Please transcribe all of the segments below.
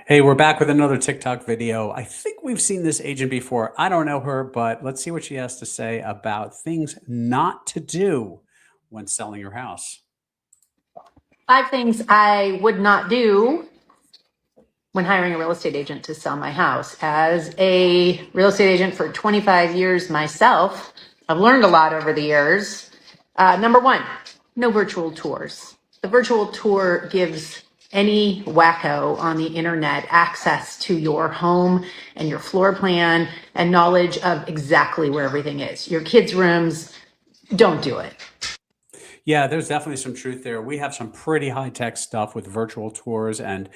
Hey, we're back with another TikTok video. I think we've seen this agent before. I don't know her, but let's see what she has to say about things not to do when selling your house. 5 things I would not do when hiring a real estate agent to sell my house. As a real estate agent for 25 years myself, I've learned a lot over the years. Number one, no virtual tours. The virtual tour gives any wacko on the internet access to your home and your floor plan and knowledge of exactly where everything is. Your kids' rooms, don't do it. Yeah, there's definitely some truth there. We have some pretty high tech stuff with virtual tours and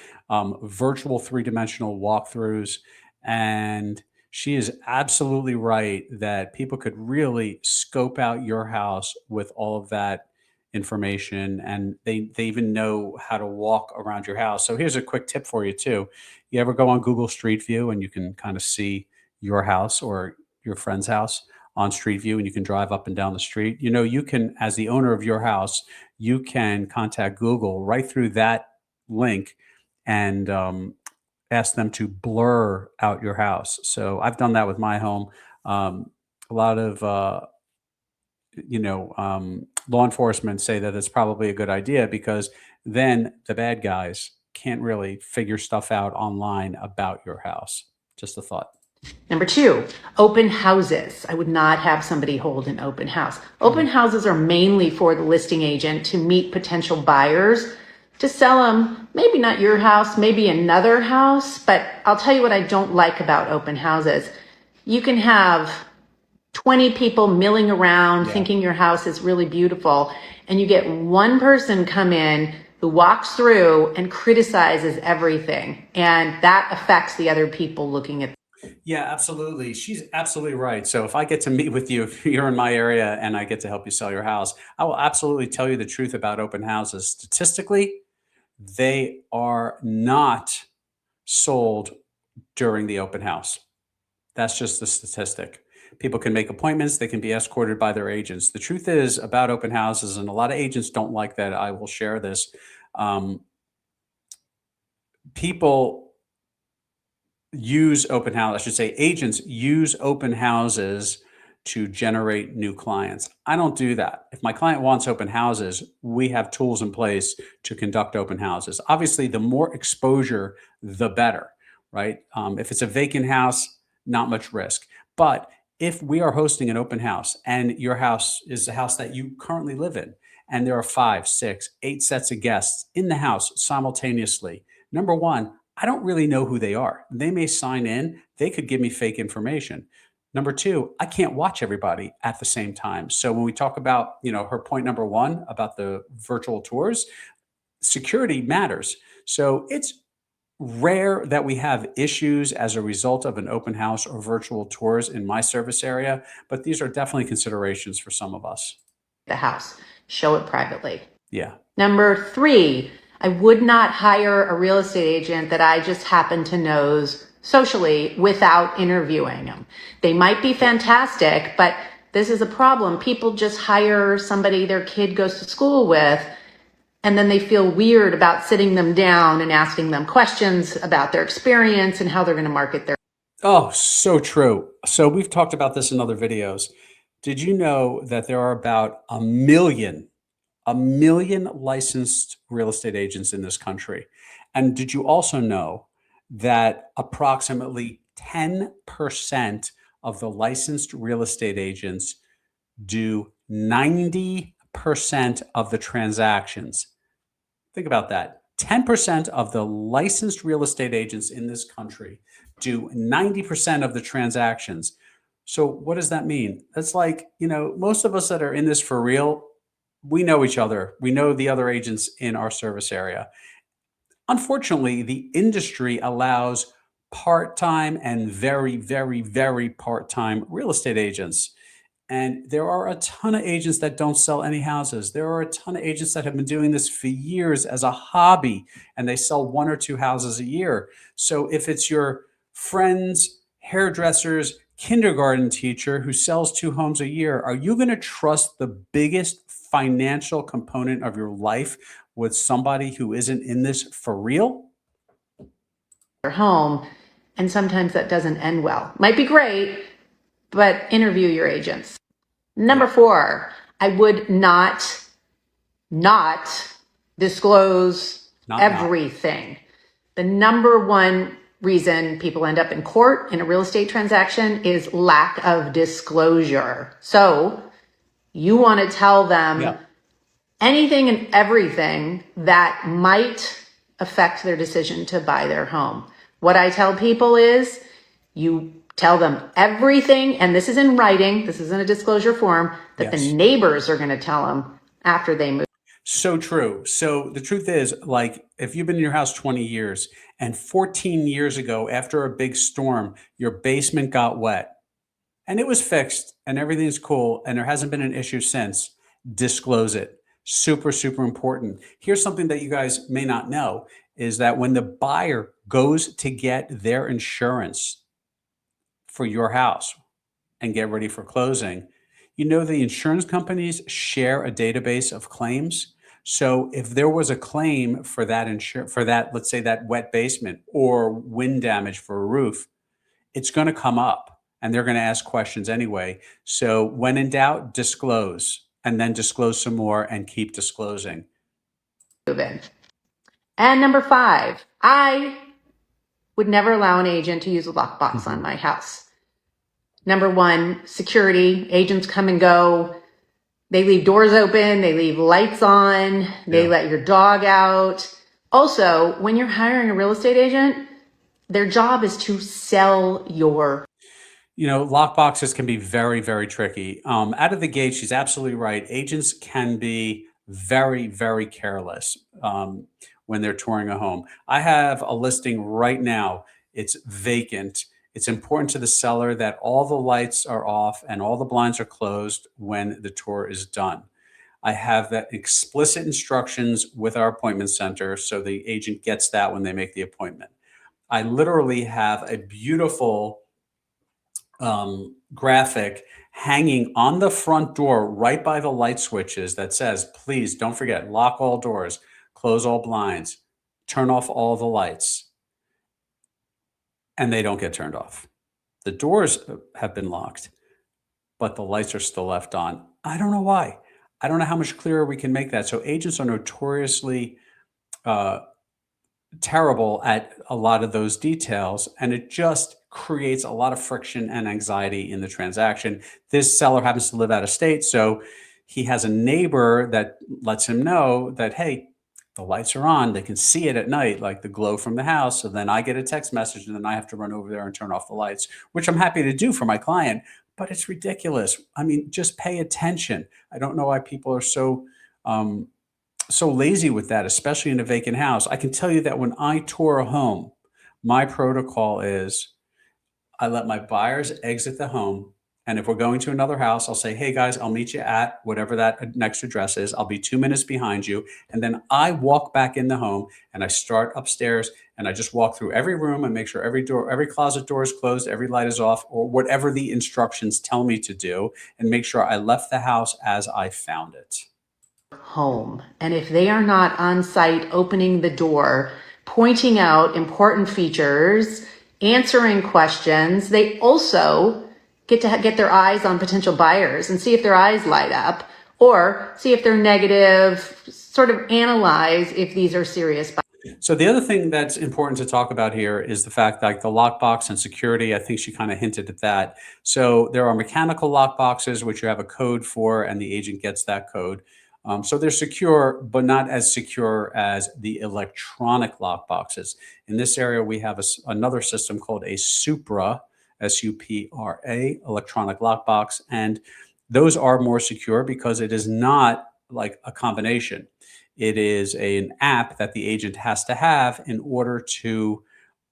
virtual three-dimensional walkthroughs. And she is absolutely right that people could really scope out your house with all of that information, and they even know how to walk around your house. So here's a quick tip for you too. You ever go on Google Street View and you can kind of see your house or your friend's house on Street View, and you can drive up and down the street? You know, you can, as the owner of your house, you can contact Google right through that link and ask them to blur out your house. So I've done that with my home. A lot of law enforcement say that it's probably a good idea because then the bad guys can't really figure stuff out online about your house. Just a thought. Number two, open houses. I would not have somebody hold an open house. Open houses are mainly for the listing agent to meet potential buyers to sell them, maybe not your house, maybe another house. But I'll tell you what I don't like about open houses. You can have 20 people milling around thinking your house is really beautiful, and you get one person come in who walks through and criticizes everything, and that affects the other people looking at. Yeah, absolutely. She's absolutely right. So if I get to meet with you, if you're in my area and I get to help you sell your house, I will absolutely tell you the truth about open houses. Statistically, they are not sold during the open house. That's just the statistic. People can make appointments, they can be escorted by their agents. The truth is about open houses, and a lot of agents don't like that. I will share this. People use open house, I should say agents use open houses to generate new clients. I don't do that. If my client wants open houses, we have tools in place to conduct open houses. Obviously, the more exposure, the better, right? If it's a vacant house, not much risk. But if we are hosting an open house and your house is a house that you currently live in, and there are 5, 6, 8 sets of guests in the house simultaneously, number one, I don't really know who they are. They may sign in, they could give me fake information. Number two, I can't watch everybody at the same time. So when we talk about, her point number one about the virtual tours, security matters. So it's rare that we have issues as a result of an open house or virtual tours in my service area, but these are definitely considerations for some of us. The house, show it privately. Yeah. Number three, I would not hire a real estate agent that I just happen to know socially without interviewing them. They might be fantastic, but this is a problem. People just hire somebody their kid goes to school with, and then they feel weird about sitting them down and asking them questions about their experience and how they're going to market their. Oh, so true. So we've talked about this in other videos. Did you know that there are about a million licensed real estate agents in this country? And did you also know that approximately 10% of the licensed real estate agents do 90% of the transactions? Think about that. 10% of the licensed real estate agents in this country do 90% of the transactions. So what does that mean? That's like, most of us that are in this for real, we know each other. We know the other agents in our service area. Unfortunately, the industry allows part-time and very, very, very part-time real estate agents. And there are a ton of agents that don't sell any houses. There are a ton of agents that have been doing this for years as a hobby, and they sell 1 or 2 houses a year. So if it's your friend's hairdresser's kindergarten teacher who sells 2 homes a year, are you going to trust the biggest financial component of your life with somebody who isn't in this for real? their home. And sometimes that doesn't end well. Might be great, but interview your agents. Number 4, I would not disclose everything. The number one reason people end up in court in a real estate transaction is lack of disclosure. So you want to tell them anything and everything that might affect their decision to buy their home. What I tell people is you tell them everything, and this is in writing, this isn't a disclosure form, that the neighbors are going to tell them after they move. So true. So the truth is, like, if you've been in your house 20 years and 14 years ago, after a big storm, your basement got wet and it was fixed and everything's cool and there hasn't been an issue since, disclose it. Super, super important. Here's something that you guys may not know is that when the buyer goes to get their insurance for your house and get ready for closing, you know, the insurance companies share a database of claims. So if there was a claim for that, let's say that wet basement or wind damage for a roof, it's going to come up and they're going to ask questions anyway. So when in doubt, disclose and then disclose some more and keep disclosing. And number 5, I would never allow an agent to use a lockbox on my house. Number 1, security. Agents come and go. They leave doors open. They leave lights on. They let your dog out. Also, when you're hiring a real estate agent, their job is to sell your. You know, lockboxes can be very, very tricky. Out of the gate, she's absolutely right. Agents can be very, very careless when they're touring a home. I have a listing right now. It's vacant. It's important to the seller that all the lights are off and all the blinds are closed when the tour is done. I have that explicit instructions with our appointment center, so the agent gets that when they make the appointment. I literally have a beautiful graphic hanging on the front door right by the light switches that says, please don't forget, lock all doors, close all blinds, turn off all the lights. And they don't get turned off. The doors have been locked, but the lights are still left on. I don't know why. I don't know how much clearer we can make that. So agents are notoriously terrible at a lot of those details, and it just creates a lot of friction and anxiety in the transaction. This seller happens to live out of state, so he has a neighbor that lets him know that, hey, the lights are on. They can see it at night, like the glow from the house. So then I get a text message and then I have to run over there and turn off the lights, which I'm happy to do for my client, but it's ridiculous. I mean, just pay attention. I don't know why people are so lazy with that, especially in a vacant house. I can tell you that when I tour a home, my protocol is I let my buyers exit the home. And if we're going to another house, I'll say, hey guys, I'll meet you at whatever that next address is. I'll be 2 minutes behind you. And then I walk back in the home and I start upstairs and I just walk through every room and make sure every door, every closet door is closed, every light is off, or whatever the instructions tell me to do, and make sure I left the house as I found it. Home. And if they are not on site opening the door, pointing out important features, answering questions, they also get to get their eyes on potential buyers and see if their eyes light up, or see if they're negative, sort of analyze if these are serious buyers. So the other thing that's important to talk about here is the fact that, like, the lockbox and security, I think she kind of hinted at that. So there are mechanical lockboxes, which you have a code for, and the agent gets that code. So they're secure, but not as secure as the electronic lockboxes. In this area, we have another system called a Supra, S-U-P-R-A, electronic lockbox. And those are more secure because it is not like a combination. It is an app that the agent has to have in order to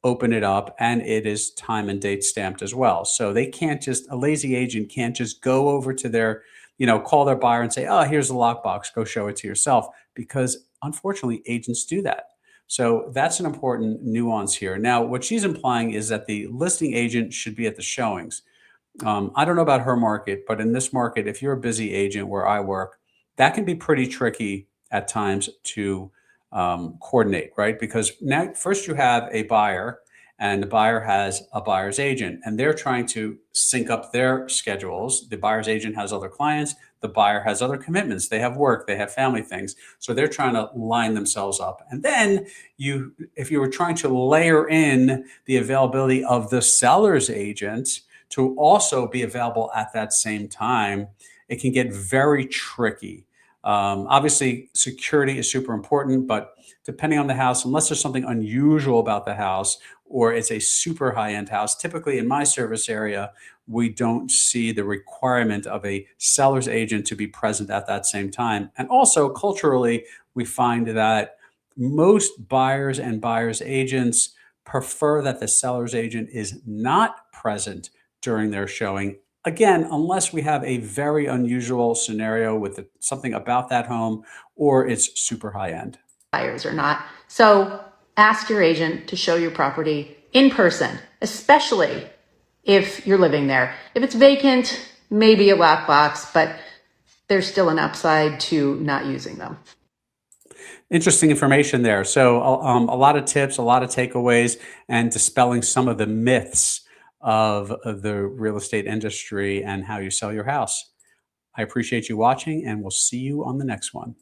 open it up, and it is time and date stamped as well. So they can't just, a lazy agent can't just go over to their, call their buyer and say, oh, here's the lockbox, go show it to yourself, because unfortunately agents do that. So that's an important nuance here. Now, what she's implying is that the listing agent should be at the showings. I don't know about her market, but in this market, if you're a busy agent where I work, that can be pretty tricky at times to coordinate, right? Because now first you have a buyer and the buyer has a buyer's agent, and they're trying to sync up their schedules. The buyer's agent has other clients, the buyer has other commitments. They have work, they have family things. So they're trying to line themselves up. And then if you were trying to layer in the availability of the seller's agent to also be available at that same time, it can get very tricky. Obviously, security is super important, but depending on the house, unless there's something unusual about the house or it's a super high-end house, typically in my service area, we don't see the requirement of a seller's agent to be present at that same time. And also, culturally, we find that most buyers and buyers agents prefer that the seller's agent is not present during their showing. Again, unless we have a very unusual scenario with something about that home or it's super high end. Buyers or not. So ask your agent to show your property in person, especially if you're living there. If it's vacant, maybe a lockbox, but there's still an upside to not using them. Interesting information there. So a lot of tips, a lot of takeaways, and dispelling some of the myths of the real estate industry and how you sell your house. I appreciate you watching, and we'll see you on the next one.